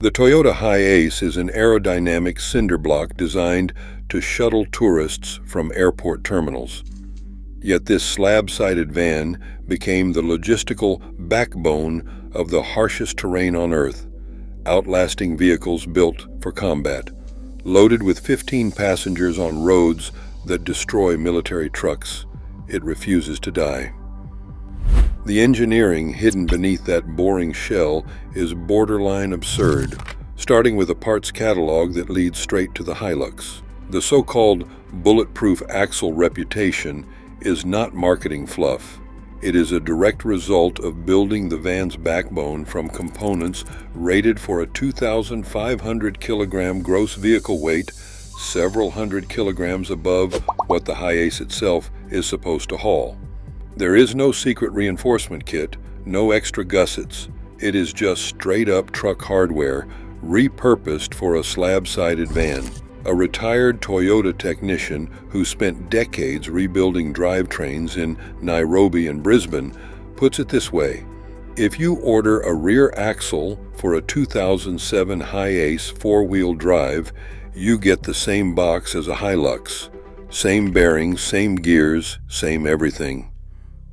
The Toyota HiAce is an aerodynamic cinder block designed to shuttle tourists from airport terminals. Yet this slab-sided van became the logistical backbone of the harshest terrain on Earth, outlasting vehicles built for combat, loaded with 15 passengers on roads that destroy military trucks. It refuses to die. The engineering hidden beneath that boring shell is borderline absurd, starting with a parts catalog that leads straight to the Hilux. The so-called bulletproof axle reputation is not marketing fluff. It is a direct result of building the van's backbone from components rated for a 2,500 kilogram gross vehicle weight, several hundred kilograms above what the HiAce itself is supposed to haul. There is no secret reinforcement kit, no extra gussets. It is just straight-up truck hardware, repurposed for a slab-sided van. A retired Toyota technician who spent decades rebuilding drivetrains in Nairobi and Brisbane puts it this way: if you order a rear axle for a 2007 HiAce four-wheel drive, you get the same box as a Hilux. Same bearings, same gears, same everything.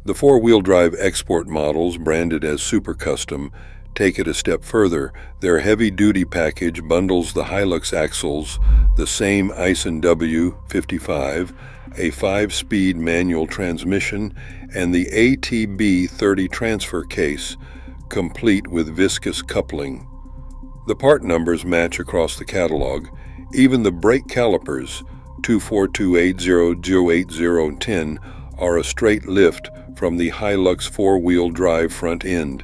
The four-wheel drive export models, branded as Super Custom, take it a step further. Their heavy-duty package bundles the Hilux axles, the same Aisin W55, a 5-speed manual transmission, and the ATB30 transfer case, complete with viscous coupling. The part numbers match across the catalog. Even the brake calipers, 24280-08010, are a straight lift from the Hilux four-wheel drive front end.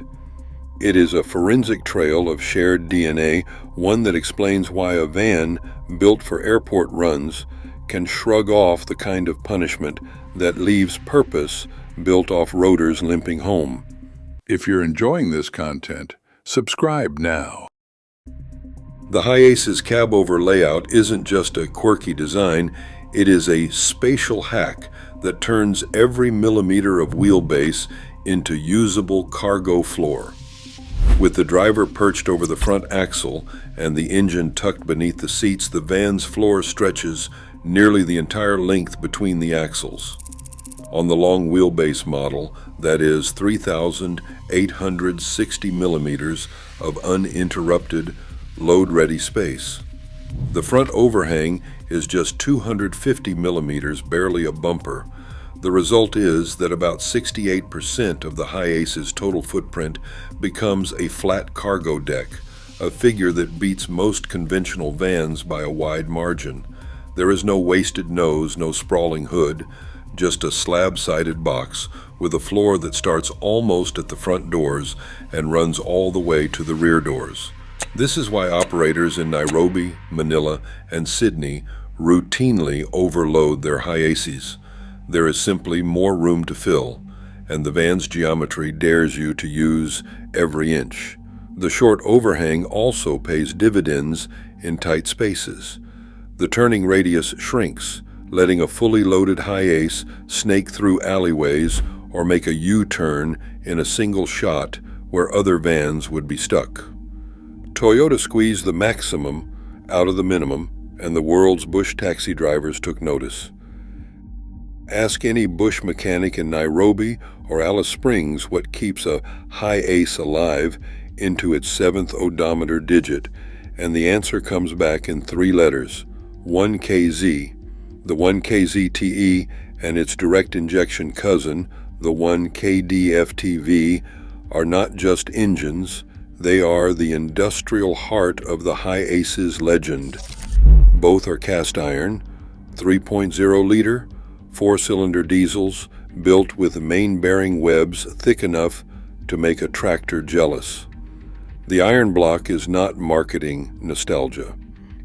It is a forensic trail of shared DNA, one that explains why a van built for airport runs can shrug off the kind of punishment that leaves purpose built off rotors limping home. If you're enjoying this content, subscribe now. The HiAce's cab-over layout isn't just a quirky design, it is a spatial hack that turns every millimeter of wheelbase into usable cargo floor. With the driver perched over the front axle and the engine tucked beneath the seats, the van's floor stretches nearly the entire length between the axles. On the long wheelbase model, that is 3,860 millimeters of uninterrupted, load-ready space. The front overhang is just 250 millimeters, barely a bumper. The result is that about 68% of the HiAce's total footprint becomes a flat cargo deck, a figure that beats most conventional vans by a wide margin. There is no wasted nose, no sprawling hood, just a slab-sided box with a floor that starts almost at the front doors and runs all the way to the rear doors. This is why operators in Nairobi, Manila, and Sydney routinely overload their HiAces. There is simply more room to fill, and the van's geometry dares you to use every inch. The short overhang also pays dividends in tight spaces. The turning radius shrinks, letting a fully loaded HiAce snake through alleyways or make a U-turn in a single shot where other vans would be stuck. Toyota squeezed the maximum out of the minimum, and the world's bush taxi drivers took notice. Ask any bush mechanic in Nairobi or Alice Springs what keeps a HiAce alive into its 7th odometer digit, and the answer comes back in 3 letters: 1KZ. The 1KZTE and its direct injection cousin, the 1KDFTV, are not just engines, they are the industrial heart of the HiAce's legend. Both are cast iron, 3.0-liter, 4-cylinder diesels built with main bearing webs thick enough to make a tractor jealous. The iron block is not marketing nostalgia.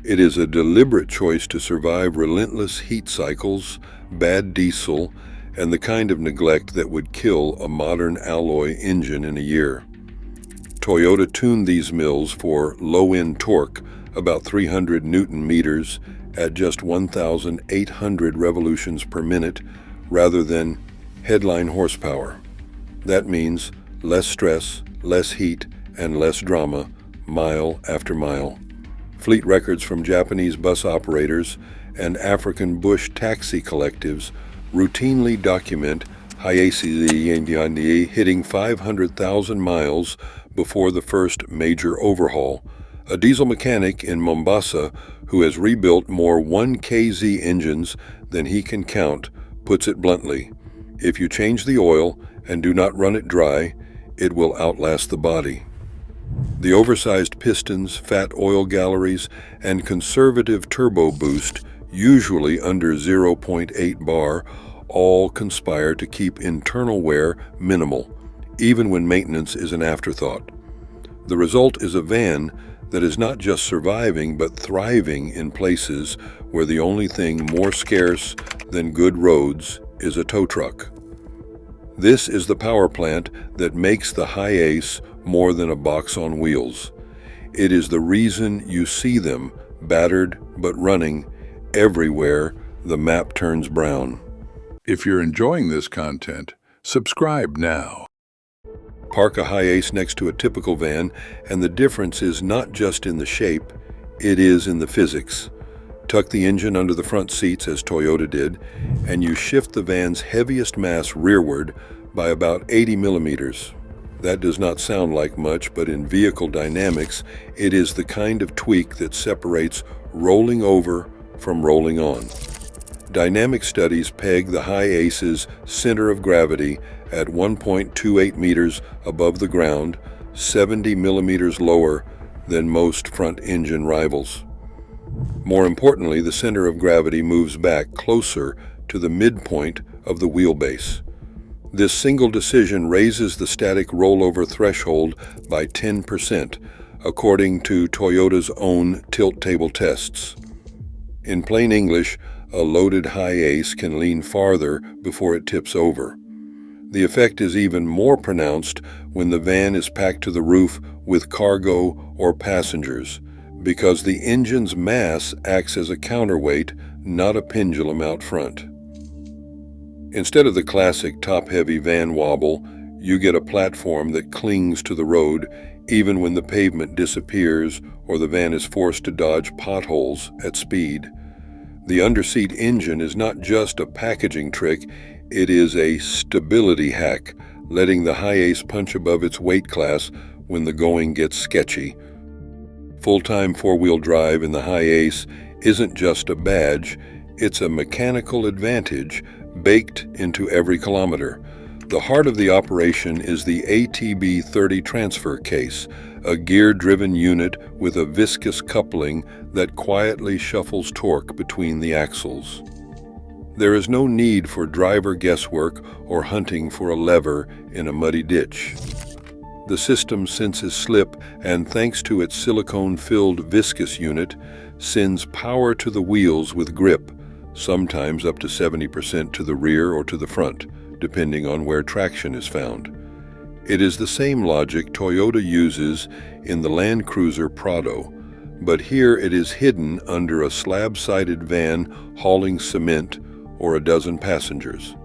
It is a deliberate choice to survive relentless heat cycles, bad diesel, and the kind of neglect that would kill a modern alloy engine in a year. Toyota tuned these mills for low-end torque, about 300 Newton meters, at just 1,800 revolutions per minute, rather than headline horsepower. That means less stress, less heat, and less drama, mile after mile. Fleet records from Japanese bus operators and African bush taxi collectives routinely document HiAce hitting 500,000 miles before the first major overhaul. A diesel mechanic in Mombasa who has rebuilt more 1KZ engines than he can count puts it bluntly: if you change the oil and do not run it dry, it will outlast the body. The oversized pistons, fat oil galleries, and conservative turbo boost, usually under 0.8 bar, all conspire to keep internal wear minimal, even when maintenance is an afterthought. The result is a van that is not just surviving but thriving in places where the only thing more scarce than good roads is a tow truck. This is the power plant that makes the HiAce more than a box on wheels. It is the reason you see them, battered but running, everywhere the map turns brown. If you're enjoying this content, subscribe now. Park a HiAce next to a typical van, and the difference is not just in the shape, it is in the physics. Tuck the engine under the front seats, as Toyota did, and you shift the van's heaviest mass rearward by about 80 millimeters. That does not sound like much, but in vehicle dynamics, it is the kind of tweak that separates rolling over from rolling on. Dynamic studies peg the HiAce's center of gravity at 1.28 meters above the ground, 70 millimeters lower than most front-engine rivals. More importantly, the center of gravity moves back closer to the midpoint of the wheelbase. This single decision raises the static rollover threshold by 10%, according to Toyota's own tilt table tests. In plain English, a loaded HiAce can lean farther before it tips over. The effect is even more pronounced when the van is packed to the roof with cargo or passengers, because the engine's mass acts as a counterweight, not a pendulum out front. Instead of the classic top-heavy van wobble, you get a platform that clings to the road even when the pavement disappears or the van is forced to dodge potholes at speed. The underseat engine is not just a packaging trick, it is a stability hack, letting the HiAce punch above its weight class when the going gets sketchy. Full-time four-wheel drive in the HiAce isn't just a badge, it's a mechanical advantage baked into every kilometer. The heart of the operation is the ATB-30 transfer case, a gear-driven unit with a viscous coupling that quietly shuffles torque between the axles. There is no need for driver guesswork or hunting for a lever in a muddy ditch. The system senses slip and, thanks to its silicone-filled viscous unit, sends power to the wheels with grip, sometimes up to 70% to the rear or to the front, depending on where traction is found. It is the same logic Toyota uses in the Land Cruiser Prado, but here it is hidden under a slab-sided van hauling cement or a dozen passengers.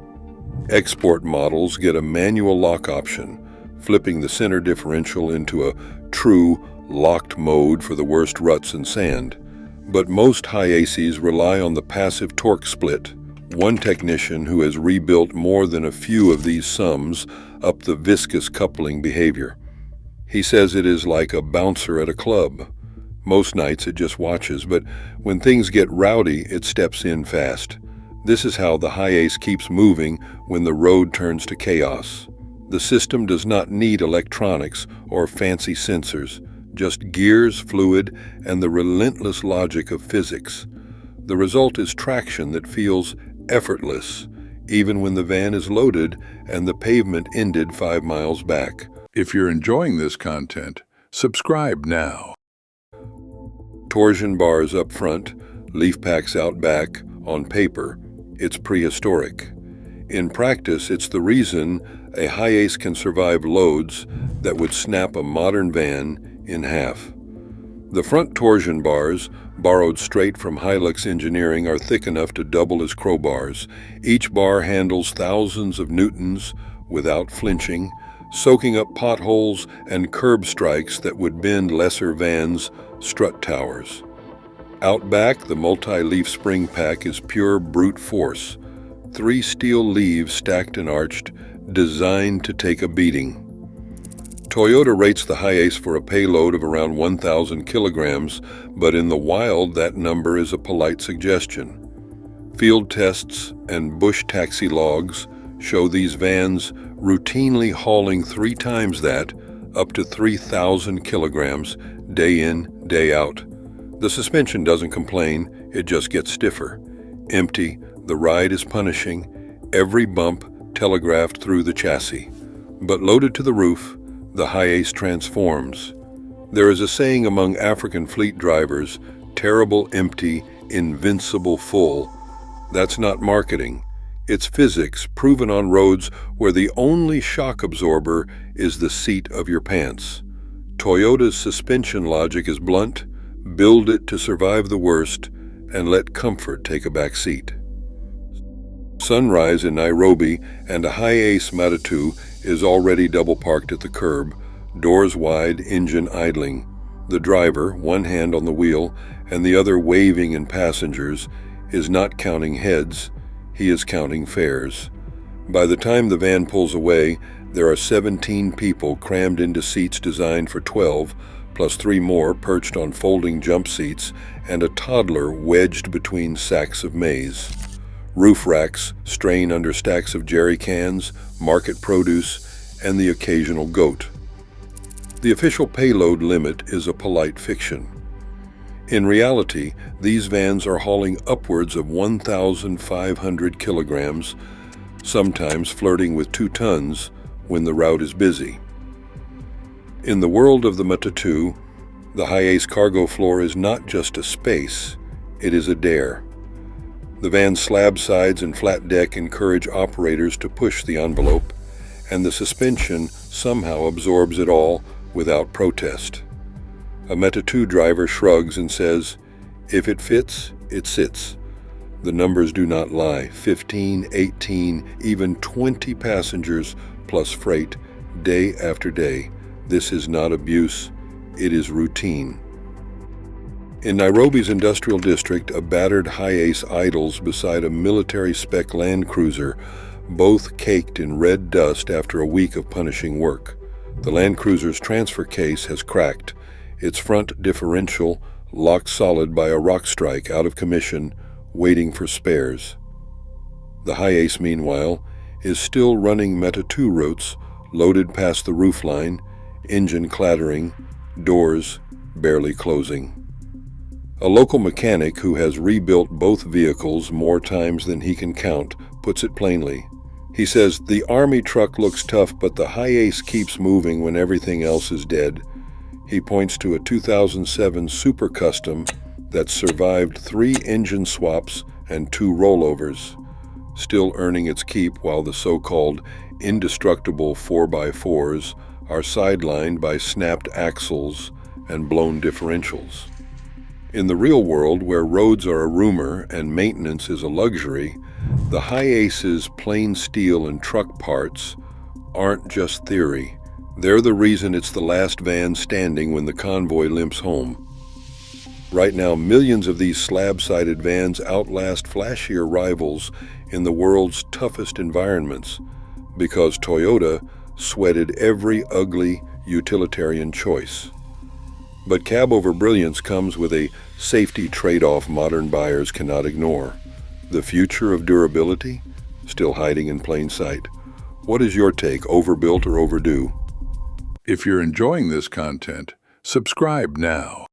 Export models get a manual lock option, flipping the center differential into a true locked mode for the worst ruts and sand. But most HiAces rely on the passive torque split. One technician who has rebuilt more than a few of these sums up the viscous coupling behavior. He says it is like a bouncer at a club. Most nights it just watches, but when things get rowdy, it steps in fast. This is how the HiAce keeps moving when the road turns to chaos. The system does not need electronics or fancy sensors, just gears, fluid, and the relentless logic of physics. The result is traction that feels effortless, even when the van is loaded and the pavement ended 5 miles back. If you're enjoying this content, subscribe now. Torsion bars up front, leaf packs out back. On paper, it's prehistoric. In practice, it's the reason a HiAce can survive loads that would snap a modern van in half. The front torsion bars, borrowed straight from Hilux engineering, are thick enough to double as crowbars. Each bar handles thousands of newtons without flinching, soaking up potholes and curb strikes that would bend lesser vans' strut towers. Out back, the multi-leaf spring pack is pure brute force. 3 steel leaves stacked and arched, designed to take a beating. Toyota rates the HiAce for a payload of around 1,000 kilograms, but in the wild that number is a polite suggestion. Field tests and bush taxi logs show these vans routinely hauling 3 times that, up to 3,000 kilograms, day in, day out. The suspension doesn't complain, it just gets stiffer. Empty, the ride is punishing, every bump telegraphed through the chassis. But loaded to the roof, the HiAce transforms. There is a saying among African fleet drivers, terrible empty, invincible full. That's not marketing. It's physics proven on roads where the only shock absorber is the seat of your pants. Toyota's suspension logic is blunt. Build it to survive the worst and let comfort take a back seat. Sunrise in Nairobi, and a HiAce Matatus is already double parked at the curb, doors wide, engine idling. The driver, one hand on the wheel and the other waving in passengers, is not counting heads, he is counting fares. By the time the van pulls away, there are 17 people crammed into seats designed for 12, plus 3 more perched on folding jump seats, and a toddler wedged between sacks of maize. Roof racks strain under stacks of jerry cans, market produce, and the occasional goat. The official payload limit is a polite fiction. In reality, these vans are hauling upwards of 1,500 kilograms, sometimes flirting with 2 tons when the route is busy. In the world of the Matatus, the HiAce cargo floor is not just a space, it is a dare. The van's slab sides and flat deck encourage operators to push the envelope, and the suspension somehow absorbs it all without protest. A Matatus driver shrugs and says, "If it fits, it sits." The numbers do not lie. 15, 18, even 20 passengers plus freight, day after day. This is not abuse, it is routine. In Nairobi's industrial district, a battered HiAce idles beside a military-spec Land Cruiser, both caked in red dust after a week of punishing work. The Land Cruiser's transfer case has cracked, its front differential locked solid by a rock strike, out of commission, waiting for spares. The HiAce, meanwhile, is still running Matatus routes, loaded past the roofline, engine clattering, doors barely closing. A local mechanic who has rebuilt both vehicles more times than he can count puts it plainly. He says, "The Army truck looks tough, but the HiAce keeps moving when everything else is dead." He points to a 2007 Super Custom that survived 3 engine swaps and 2 rollovers, still earning its keep while the so-called indestructible 4x4s are sidelined by snapped axles and blown differentials. In the real world, where roads are a rumor and maintenance is a luxury, the HiAce's plain steel and truck parts aren't just theory. They're the reason it's the last van standing when the convoy limps home. Right now, millions of these slab-sided vans outlast flashier rivals in the world's toughest environments because Toyota sweated every ugly utilitarian choice. But cab over brilliance comes with a safety trade-off modern buyers cannot ignore. The future of durability, still hiding in plain sight. What is your take, overbuilt or overdue? If you're enjoying this content, subscribe now.